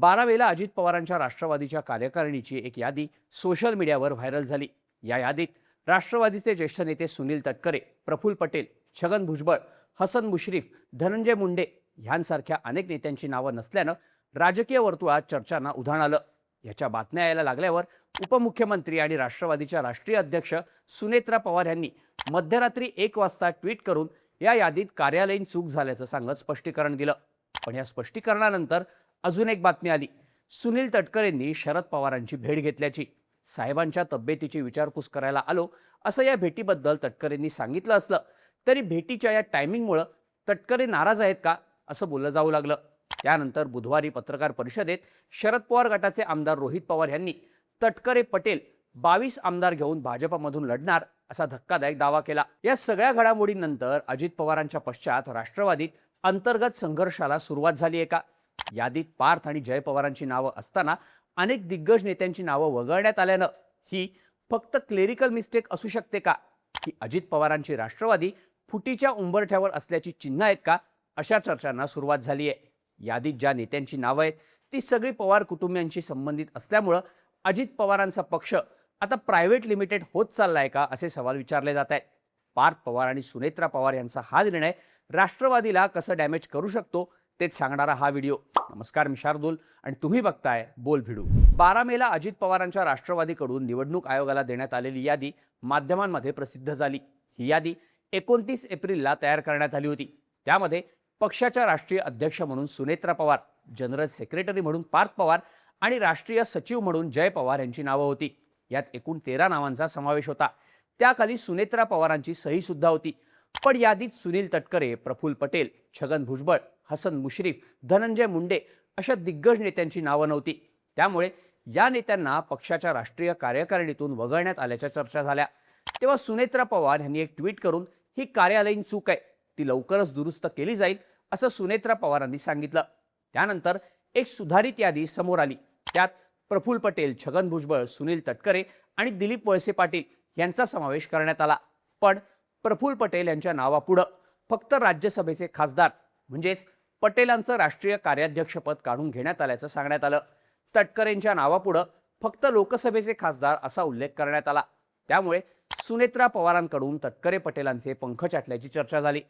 12 मेला अजित पवारांच्या राष्ट्रवादीच्या कार्यकारिणीची एक यादी सोशल मीडियावर व्हायरल झाली। या यादीत राष्ट्रवादीचे ज्येष्ठ नेते सुनील तटकरे, प्रफुल्ल पटेल, छगन भुजबळ, हसन मुश्रीफ, धनंजय मुंडे यांसारख्या अनेक नेत्यांची नावं नसल्यानं राजकीय वर्तुळात चर्चांना उधाण आलं। याच्या बातम्या यायला लागल्यावर उपमुख्यमंत्री आणि राष्ट्रवादीच्या राष्ट्रीय अध्यक्ष सुनेत्रा पवार यांनी मध्यरात्री 1 वाजता ट्विट करून या यादीत कार्यालयीन चूक झाल्याचं सांगत स्पष्टीकरण दिलं। पण या स्पष्टीकरणानंतर अजून एक बातमी आली। सुनील तटकरेंनी शरद पवारांची भेट घेतल्याची। साहेबांच्या तब्येतीची विचारपूस करायला आलो असं या भेटीबद्दल तटकरेंनी सांगितलं असलं तरी भेटीच्या या टायमिंगमुळे तटकरे नाराज आहेत का असं बोललं जाऊ लागलं। त्यानंतर बुधवारी पत्रकार परिषदेत शरद पवार गटाचे आमदार रोहित पवार यांनी तटकरे पटेल 22 आमदार घेऊन भाजपमधून लढणार असा धक्कादायक दावा केला। या सगळ्या घडामोडींनंतर अजित पवारांच्या पश्चात राष्ट्रवादीत अंतर्गत संघर्षाला सुरुवात झाली आहे का? यादीत पार्थ आणि जय पवारांची नावं असताना अनेक दिग्गज नेत्यांची नावं वगळण्यात आल्यानं ही फक्त क्लेरिकल मिस्टेक असू शकते का, की अजित पवारांची राष्ट्रवादी फुटीच्या उंबरठ्यावर असल्याची चिन्ह आहेत का, अशा चर्चांना सुरुवात झाली आहे। यादीत ज्या नेत्यांची नावं आहेत ती सगळी पवार कुटुंबियांशी संबंधित असल्यामुळं अजित पवारांचा पक्ष आता प्रायव्हेट लिमिटेड होत चाललाय का असे सवाल विचारले जात आहेत। पार्थ पवार आणि सुनेत्रा पवार यांचा हा निर्णय राष्ट्रवादीला कसं डॅमेज करू शकतो तेच सांगणारा हा व्हिडिओ। नमस्कार, मी शार्दूल आणि तुम्ही बघताय बोल भिडू। 12 मेला अजित पवारांच्या राष्ट्रवादीकडून निवडणूक आयोगाला देण्यात आलेली यादी माध्यमांमध्ये प्रसिद्ध झाली। ही यादी 29 एप्रिलला तयार करण्यात आली होती। त्यामध्ये पक्षाच्या राष्ट्रीय अध्यक्ष म्हणून सुनेत्रा पवार, जनरल सेक्रेटरी म्हणून पार्थ पवार आणि राष्ट्रीय सचिव म्हणून जय पवार यांची नावं होती। यात एकूण 13 नावांचा समावेश होता। त्याखाली सुनेत्रा पवारांची सही सुद्धा होती। पण यादीत सुनील तटकरे, प्रफुल्ल पटेल, छगन भुजबळ, हसन मुश्रीफ, धनंजय मुंडे अशा दिग्गज नेत्यांची नावं नव्हती। त्यामुळे या नेत्यांना पक्षाच्या राष्ट्रीय कार्यकारिणीतून वगळण्यात आल्याच्या चर्चा झाल्या। तेव्हा सुनेत्रा पवार यांनी एक ट्विट करून ही कार्यालयीन चूक आहे, ती लवकरच दुरुस्त केली जाईल असं सुनेत्रा पवारांनी सांगितलं। त्यानंतर एक सुधारित यादी समोर आली। त्यात प्रफुल्ल पटेल, छगन भुजबळ, सुनील तटकरे आणि दिलीप वळसे पाटील यांचा समावेश करण्यात आला। पण प्रफुल्ल पटेल यांच्या नावापुढे फक्त राज्यसभेचे खासदार म्हणजेच पटेलांचं राष्ट्रीय कार्याध्यक्षपद काढून घेण्यात आल्याचं सांगण्यात आलं। तटकरेंच्या नावापुढे फक्त लोकसभेचे खासदार असा उल्लेख करण्यात आला। त्यामुळे सुनेत्रा पवारांकडून तटकरे पटेलांचे पंख चाटल्याची चर्चा झाली।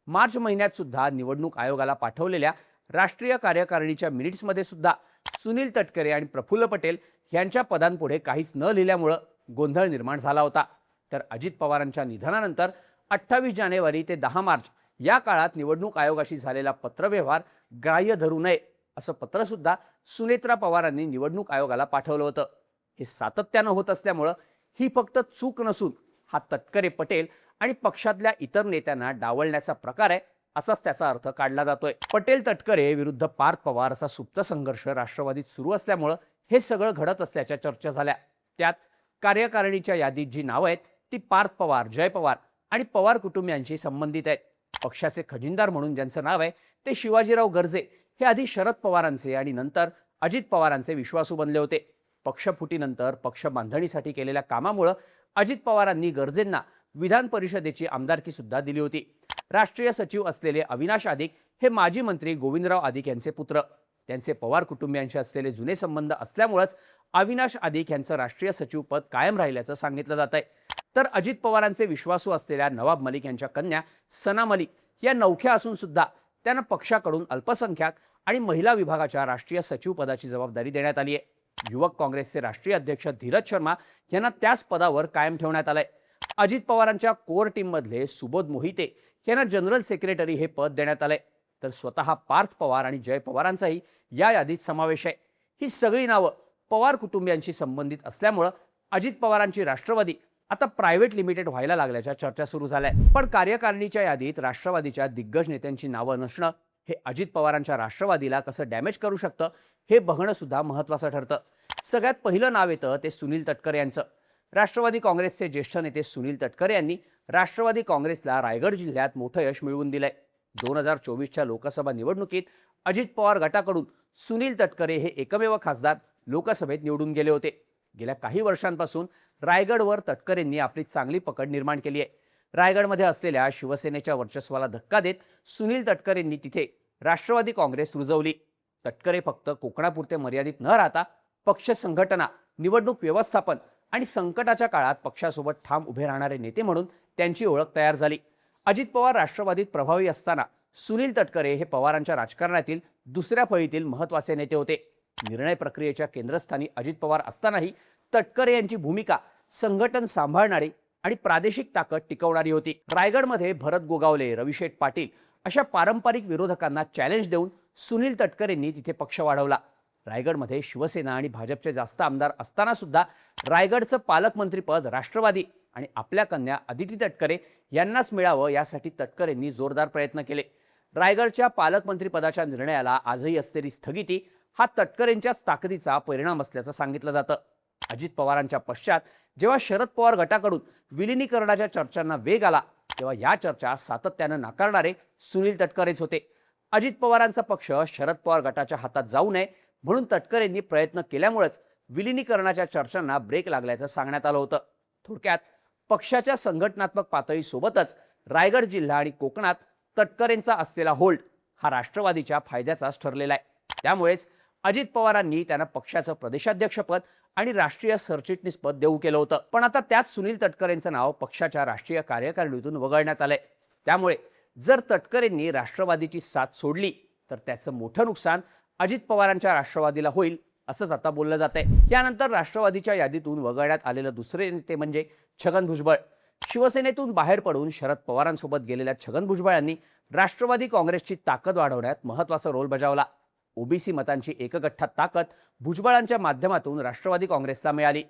मार्च महिन्यात सुद्धा निवडणूक आयोगाला पाठवलेल्या राष्ट्रीय कार्यकारिणीच्या मिनिट्समध्ये सुद्धा सुनील तटकरे आणि प्रफुल्ल पटेल यांच्या पदांपुढे काहीच न लिहिल्यामुळे गोंधळ निर्माण झाला होता। तर अजित पवारांच्या निधनानंतर 28 जानेवारी ते 10 मार्च या काळात निवडणूक आयोगाशी झालेला पत्रव्यवहार ग्राह्य धरू नये असं पत्र सुद्धा सुनेत्रा पवारांनी निवडणूक आयोगाला पाठवलं होतं। हे सातत्यानं होत असल्यामुळं ही फक्त चूक नसून हा तटकरे पटेल आणि पक्षातल्या इतर नेत्यांना डावलण्याचा प्रकार आहे असाच त्याचा अर्थ काढला जातोय। पटेल तटकरे विरुद्ध पार्थ पवार असा सुप्त संघर्ष राष्ट्रवादीत सुरू असल्यामुळं हे सगळं घडत असल्याच्या चर्चा झाल्या। त्यात कार्यकारिणीच्या यादीत जी नावं आहेत ती पार्थ पवार, जय पवार आणि पवार कुटुंबियांशी संबंधित आहेत। पक्षाचे खजिनदार म्हणून ज्यांचं नाव आहे ते शिवाजीराव गर्जे हे आधी शरद पवारांचे आणि नंतर अजित पवारांचे विश्वासू बनले होते। पक्षफुटीनंतर पक्ष बांधणीसाठी केलेल्या कामामुळे अजित पवारांनी गर्जेंना विधान परिषदेची आमदारकी सुद्धा दिली होती। राष्ट्रीय सचिव असलेले अविनाश आदिक हे माजी मंत्री गोविंदराव आदिक यांचे पुत्र। त्यांचे पवार कुटुंबियांशी असलेले जुने संबंध असल्यामुळेच अविनाश आदिक यांचं राष्ट्रीय सचिव पद कायम राहिल्याचं सांगितलं जात आहे। तर अजित पवारांचे विश्वासू असलेल्या नवाब मलिक यांच्या कन्या सना मलिक या नवख्या असून सुद्धा त्यांना पक्षाकडून अल्पसंख्याक आणि महिला विभागाच्या राष्ट्रीय सचिव पदाची जबाबदारी देण्यात आली आहे। युवक काँग्रेसचे राष्ट्रीय अध्यक्ष धीरज शर्मा यांना त्याच पदावर कायम ठेवण्यात आलंय। अजित पवारांच्या कोर टीम मधले सुबोध मोहिते यांना जनरल सेक्रेटरी हे पद देण्यात आलंय। तर स्वतः पार्थ पवार आणि जय पवारांचाही या यादीत समावेश आहे। ही सगळी नावं पवार कुटुंबियांशी संबंधित असल्यामुळे अजित पवारांची राष्ट्रवादी आता प्रायव्हेट लिमिटेड व्हायला लागल्याच्या चर्चा सुरू झाल्या। पण कार्यकारिणीच्या यादीत राष्ट्रवादीच्या दिग्गज नेत्यांची नावं नसणं हे अजित पवारांच्या राष्ट्रवादीला कसं डॅमेज करू शकतं हे बघणं सुद्धा महत्त्वाचं ठरतं। सगळ्यात पहिलं नाव येतं ते सुनील तटकरे यांचं। राष्ट्रवादी काँग्रेसचे ज्येष्ठ नेते सुनील तटकरे यांनी राष्ट्रवादी काँग्रेसला रायगड जिल्ह्यात मोठं यश मिळवून दिलंय। 2024च्या लोकसभा निवडणुकीत अजित पवार गटाकडून सुनील तटकरे हे एकमेव खासदार लोकसभेत निवडून गेले होते। गेल्या काही वर्षांपासून रायगडवर तटकरेंनी आपली चांगली पकड निर्माण केली आहे। रायगडमध्ये असलेल्या शिवसेनेच्या वर्चस्वाला धक्का देत सुनील तटकरेंनी तिथे राष्ट्रवादी काँग्रेस रुजवली। तटकरे फक्त कोकणापुरते मर्यादित न राहता पक्ष संघटना, निवडणूक व्यवस्थापन आणि संकटाच्या काळात पक्षासोबत ठाम उभे राहणारे नेते म्हणून त्यांची ओळख तयार झाली. अजित पवार राष्ट्रवादीत प्रभावी असताना सुनील तटकरे हे पवारांच्या राजकारणातील दुसऱ्या फळीतील महत्त्वाचे नेते होते. निर्णय प्रक्रियेच्या केंद्रस्थानी अजित पवार असतानाही तटकरे यांची भूमिका संघटन सांभाळणारी आणि प्रादेशिक ताकद टिकवणारी होती. रायगडमध्ये भरत गोगावले, रविशेठ पाटील अशा पारंपरिक विरोधकांना चॅलेंज देऊन सुनील तटकरेंनी तिथे पक्ष वाढवला. रायगडमध्ये शिवसेना आणि भाजपचे जास्त आमदार असताना सुद्धा रायगडचं पालकमंत्रीपद राष्ट्रवादी आणि आपल्या कन्या अदिती तटकरे यांनाच मिळावं यासाठी तटकरेंनी जोरदार प्रयत्न केले. रायगडच्या पालकमंत्रीपदाच्या निर्णयाला आजही असलेली स्थगिती हा तटकरेंच्याच ताकदीचा परिणाम असल्याचं सांगितलं जातं. अजित पवारांच्या पश्चात जेव्हा शरद पवार गटाकडून विलिनीकरणाच्या चर्चांना वेग आला तेव्हा या चर्चा सातत्यानं नाकारणारे सुनील तटकरेच होते. अजित पवारांचा पक्ष शरद पवार गटाच्या हातात जाऊ नये म्हणून तटकरेंनी प्रयत्न केल्यामुळेच विलिनीकरणाच्या चर्चांना ब्रेक लागल्याचं सांगण्यात आलं होतं. थोडक्यात पक्षाच्या संघटनात्मक पातळीसोबतच रायगड जिल्हा आणि कोकणात तटकरेंचा असलेला होल्ड हा राष्ट्रवादीच्या फायद्याचाच ठरलेला आहे. त्यामुळेच अजित पवारांनी त्यांना पक्षाचं प्रदेशाध्यक्षपद आणि राष्ट्रीय सरचिटणीसपद देऊ केलं होतं. पण आता त्याच सुनील तटकरेंचं नाव पक्षाच्या राष्ट्रीय कार्यकारिणीतून वगळण्यात आलंय. त्यामुळे जर तटकरेंनी राष्ट्रवादीची साथ सोडली तर त्याचं मोठं नुकसान अजित पवारांच्या राष्ट्रवादीला होईल असंच आता बोललं जात आहे. यानंतर राष्ट्रवादीच्या यादीतून वगळण्यात आलेलं दुसरे नेते म्हणजे छगन भुजबळ. शिवसेनेतून बाहेर पडून शरद पवारांसोबत गेलेल्या छगन भुजबळांनी राष्ट्रवादी काँग्रेसची ताकद वाढवण्यात महत्त्वाचा रोल बजावला. ओबीसी मतांची एकगठ्ठा ताकद भुजबळांच्या माध्यमातून राष्ट्रवादी काँग्रेसला मिळाली.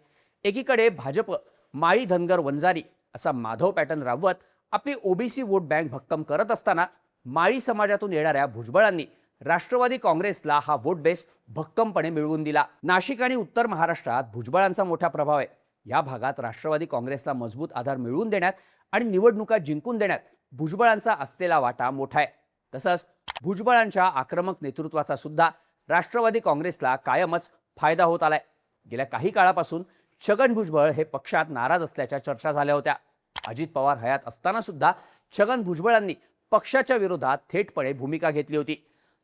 एकीकडे भाजप माळी धनगर वंजारी असा माधव पॅटर्न राबवत आपली ओबीसी वोट बँक भक्कम करत असताना माळी समाजातून येणाऱ्या भुजबळांनी राष्ट्रवादी काँग्रेसला हा वोट बेस भक्कमपणे मिळवून दिला. नाशिक आणि उत्तर महाराष्ट्रात भुजबळांचा मोठा प्रभाव आहे. या भागात राष्ट्रवादी काँग्रेसला मजबूत आधार मिळवून देण्यात आणि निवडणुका जिंकून देण्यात भुजबळांचा असलेला वाटा मोठा आहे. तसंच भुजबळांच्या आक्रमक नेतृत्वाचा सुद्धा राष्ट्रवादी काँग्रेसला कायमच फायदा होत आलाय. गेल्या काही काळापासून छगन भुजबळ हे पक्षात नाराज असल्याच्या चर्चा झाल्या होत्या. अजित पवार हयात असताना सुद्धा छगन भुजबळांनी पक्षाच्या विरोधात थेटपणे भूमिका घेतली होती.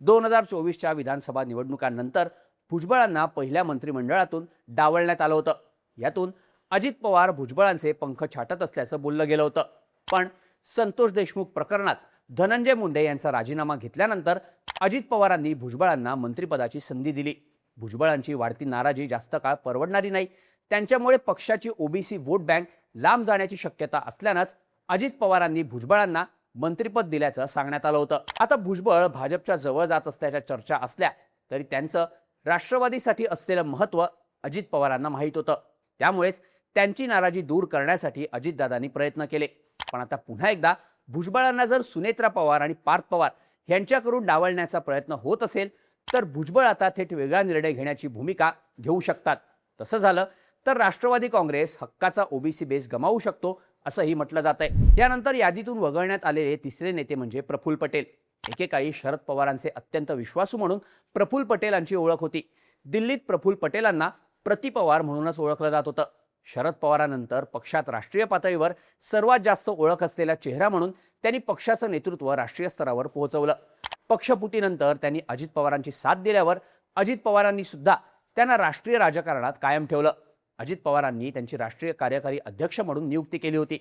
2024च्या विधानसभा निवडणुकांनंतर भुजबळांना पहिल्या मंत्रिमंडळातून डावलण्यात आलं होतं. यातून अजित पवार भुजबळांचे पंख छाटत असल्याचं बोललं गेलं होतं. पण संतोष देशमुख प्रकरणात धनंजय मुंडे यांचा राजीनामा घेतल्यानंतर अजित पवारांनी भुजबळांना मंत्रिपदाची संधी दिली. भुजबळांची वाढती नाराजी जास्त काळ परवडणारी नाही. त्यांच्यामुळे पक्षाची ओबीसी वोट बँक लांब जाण्याची शक्यता असल्यानंच अजित पवारांनी भुजबळांना मंत्रिपद दिल्याचं सांगण्यात आलं होतं. आता भुजबळ भाजपच्या जवळ जात असल्याच्या चर्चा असल्या तरी त्यांचं राष्ट्रवादीसाठी असलेलं महत्त्व अजित पवारांना माहीत होतं. त्यामुळेच त्यांची नाराजी दूर करण्यासाठी अजितदादांनी प्रयत्न केले. पण आता पुन्हा एकदा भुजबळांना जर सुनेत्रा पवार आणि पार्थ पवार यांच्याकडून डावलण्याचा प्रयत्न होत असेल तर भुजबळ आता थेट वेगळा निर्णय घेण्याची भूमिका घेऊ शकतात. तसं झालं तर राष्ट्रवादी काँग्रेस हक्काचा ओबीसी बेस गमावू शकतो असंही म्हटलं जात आहे. यानंतर यादीतून वगळण्यात आलेले तिसरे नेते म्हणजे प्रफुल्ल पटेल. एकेकाळी शरद पवारांचे अत्यंत विश्वासू म्हणून प्रफुल्ल पटेलांची ओळख होती. दिल्लीत प्रफुल्ल पटेलांना प्रतिपवार म्हणूनच ओळखलं जात होतं. शरद पवारांनंतर पक्षात राष्ट्रीय पातळीवर सर्वात जास्त ओळख असलेला चेहरा म्हणून त्यांनी पक्षाचं नेतृत्व राष्ट्रीय स्तरावर पोहोचवलं. पक्षफुटीनंतर त्यांनी अजित पवारांची साथ दिल्यावर अजित पवारांनी सुद्धा त्यांना राष्ट्रीय राजकारणात कायम ठेवलं. अजित पवारांनी त्यांची राष्ट्रीय कार्यकारी अध्यक्ष म्हणून नियुक्ती केली होती.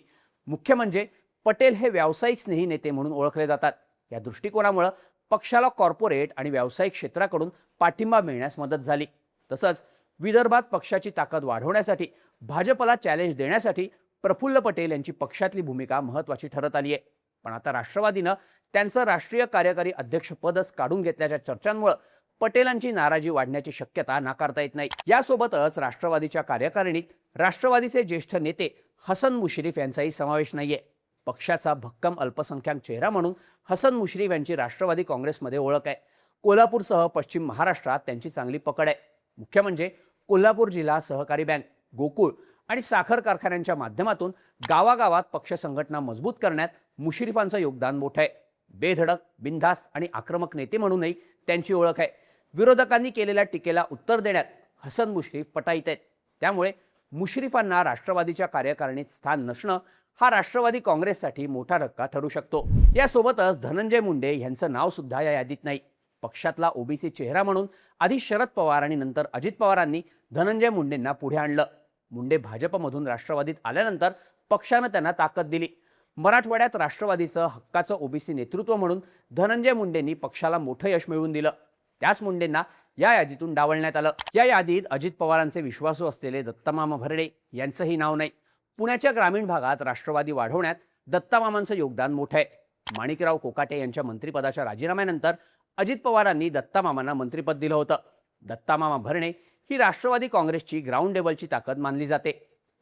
मुख्य म्हणजे पटेल हे व्यावसायिक स्नेही नेते म्हणून ओळखले जातात. या दृष्टिकोनामुळे पक्षाला कॉर्पोरेट आणि व्यावसायिक क्षेत्राकडून पाठिंबा मिळण्यास मदत झाली. तसंच विदर्भात पक्षाची ताकद वाढवण्यासाठी भाजपला चॅलेंज देण्यासाठी प्रफुल्ल पटेल यांची पक्षातली भूमिका महत्त्वाची ठरत आली आहे. पण आता राष्ट्रवादीनं त्यांचं राष्ट्रीय कार्यकारी अध्यक्षपदच काढून घेतल्याच्या चर्चांमुळे पटेलांची नाराजी वाढण्याची शक्यता नाकारता येत नाही. यासोबतच राष्ट्रवादीच्या कार्यकारिणीत राष्ट्रवादीचे ज्येष्ठ नेते हसन मुश्रीफ यांचाही समावेश नाहीये. पक्षाचा भक्कम अल्पसंख्याक चेहरा म्हणून हसन मुश्रीफ यांची राष्ट्रवादी काँग्रेसमध्ये ओळख आहे. कोल्हापूरसह पश्चिम महाराष्ट्रात त्यांची चांगली पकड आहे. मुख्य म्हणजे कोल्हापूर जिल्हा सहकारी बँक, गोकुळ आणि साखर कारखान्यांच्या माध्यमातून गावागावात पक्ष संघटना मजबूत करण्यात मुश्रीफांचं योगदान मोठं आहे. बेधडक, बिनधास्त आणि आक्रमक नेते म्हणूनही त्यांची ओळख आहे. विरोधकांनी केलेल्या टीकेला उत्तर देण्यात हसन मुश्रीफ पटाईत आहेत. त्यामुळे मुश्रीफांना राष्ट्रवादीच्या कार्यकारिणीत स्थान नसणं हा राष्ट्रवादी काँग्रेससाठी मोठा धक्का ठरू शकतो. यासोबतच धनंजय मुंडे यांचं नाव सुद्धा या यादीत नाही. पक्षातला ओबीसी चेहरा म्हणून आधी शरद पवार आणि नंतर अजित पवारांनी धनंजय मुंडेंना पुढे आणलं. मुंडे भाजपमधून राष्ट्रवादीत आल्यानंतर पक्षानं त्यांना ताकद दिली. मराठवाड्यात राष्ट्रवादीचं हक्काचं ओबीसी नेतृत्व म्हणून धनंजय मुंडेंनी पक्षाला मोठं यश मिळवून दिलं. त्याच मुंडेंना या यादीतून डावलण्यात आलं. या यादीत अजित पवारांचे विश्वासू असलेले दत्तामामा भरणे यांचंही नाव नाही. पुण्याच्या ग्रामीण भागात राष्ट्रवादी वाढवण्यात दत्तामामांचं योगदान मोठं आहे. माणिकराव कोकाटे यांच्या मंत्रिपदाच्या राजीनाम्यानंतर अजित पवारांनी दत्तामामांना मंत्रिपद दिलं होतं. दत्तामामा भरणे ही राष्ट्रवादी काँग्रेसची ग्राउंड लेवलची ताकद मानली जाते.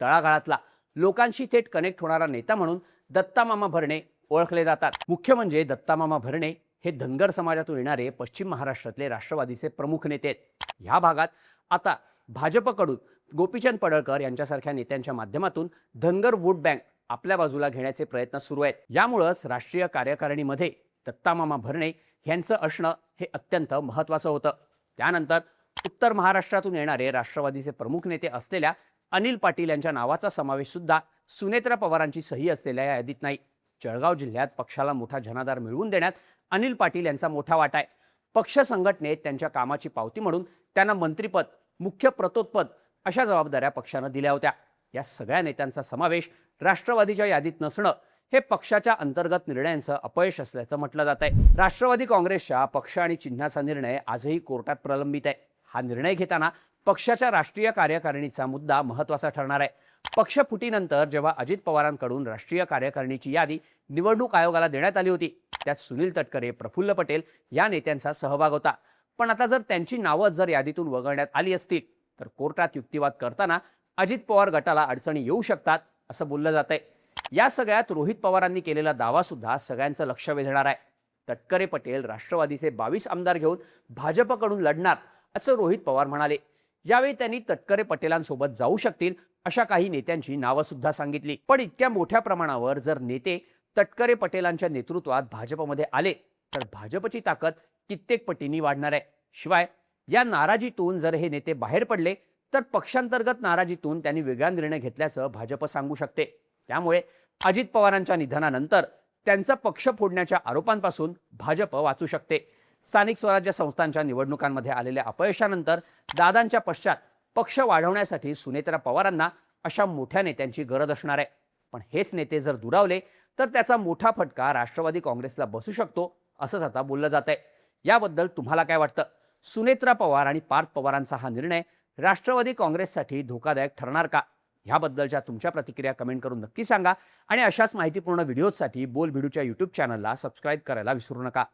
तळागाळातला लोकांशी थेट कनेक्ट होणारा नेता म्हणून दत्तामामा भरणे ओळखले जातात. मुख्य म्हणजे दत्तामामा भरणे हे धनगर समाजातून येणारे पश्चिम महाराष्ट्रातले राष्ट्रवादीचे प्रमुख नेते आहेत. ह्या भागात आता भाजपकडून गोपीचंद पडळकर यांच्यासारख्या नेत्यांच्या माध्यमातून धनगर वोट बँक आपल्या बाजूला घेण्याचे प्रयत्न सुरू आहेत. यामुळेच राष्ट्रीय कार्यकारिणीमध्ये दत्तामामा भरणे यांचं असणं हे अत्यंत महत्त्वाचं होतं. त्यानंतर उत्तर महाराष्ट्रातून येणारे राष्ट्रवादीचे प्रमुख नेते असलेल्या अनिल पाटील यांच्या नावाचा समावेश सुद्धा सुनेत्रा पवारांची सही असलेल्या या यादीत नाही. जळगाव जिल्ह्यात पक्षाला मोठा जनाधार मिळवून देण्यात अनिल पाटील यांचा मोठा वाटा आहे. पक्ष संघटनेत त्यांच्या कामाची पावती म्हणून त्यांना मंत्रिपद, मुख्य प्रतोदपद अशा जबाबदाऱ्या पक्षानं दिल्या होत्या. या सगळ्या नेत्यांचा समावेश राष्ट्रवादीच्या यादीत नसणं हे पक्षाच्या अंतर्गत निर्णयांचं अपयश असल्याचं म्हटलं जात आहे. राष्ट्रवादी काँग्रेसच्या पक्ष आणि चिन्हाचा निर्णय आजही कोर्टात प्रलंबित आहे. हा निर्णय घेताना पक्षाच्या राष्ट्रीय कार्यकारिणीचा मुद्दा महत्त्वाचा ठरणार आहे. पक्ष फुटीनंतर जेव्हा अजित पवारांकडून राष्ट्रीय कार्यकारिणीची यादी निवडणूक आयोगाला देण्यात आली होती, त्यात सुनील तटकरे, प्रफुल्ल पटेल या नेत्यांचा सहभाग होता. पण आता जर त्यांची नावं जर यादीतून वगळण्यात आली असतील तर कोर्टात युक्तिवाद करताना अजित पवार गटाला अडचणी येऊ शकतात असं बोललं जात आहे. या सगळ्यात रोहित पवारांनी केलेला दावा सुद्धा सगळ्यांचं लक्ष वेधणार आहे. तटकरे पटेल राष्ट्रवादीचे 22 आमदार घेऊन भाजपकडून लढणार असं रोहित पवार म्हणाले. यावेळी त्यांनी तटकरे पटेलांसोबत जाऊ शकतील अशा काही नेत्यांची नावं सुद्धा सांगितली. पण इतक्या मोठ्या प्रमाणावर जर नेते तटकरे पटेलांच्या नेतृत्वात भाजपमध्ये आले तर भाजपची ताकद कित्येक पटींनी वाढणार आहे. शिवाय या नाराजीतून जर हे नेते बाहेर पडले तर पक्षांतर्गत नाराजीतून त्यांनी वेगळा निर्णय घेतल्याचं भाजप सांगू शकते. त्यामुळे अजित पवारांच्या निधनानंतर त्यांचा पक्ष फोडण्याच्या आरोपांपासून भाजप वाचू शकते. स्थानिक स्वराज्य संस्थांच्या निवडणुकांमध्ये आलेल्या अपयशानंतर दादांच्या पश्चात पक्ष वाढवण्यासाठी सुनेत्रा पवारांना अशा मोठ्या नेत्यांची गरज असणार आहे. पण हेच नेते जर दुरावले तर त्याचा मोठा फटका राष्ट्रवादी काँग्रेसला बसू शकतो असंच आता बोललं जात आहे. याबद्दल तुम्हाला काय वाटतं? सुनेत्रा पवार आणि पार्थ पवारांचा हा निर्णय राष्ट्रवादी काँग्रेससाठी धोकादायक ठरणार का? ह्याबद्दलच्या तुमच्या प्रतिक्रिया कमेंट करून नक्की सांगा आणि अशाच माहितीपूर्ण व्हिडिओसाठी बोल भिडूच्या YouTube चॅनलला सबस्क्राईब करायला विसरू नका.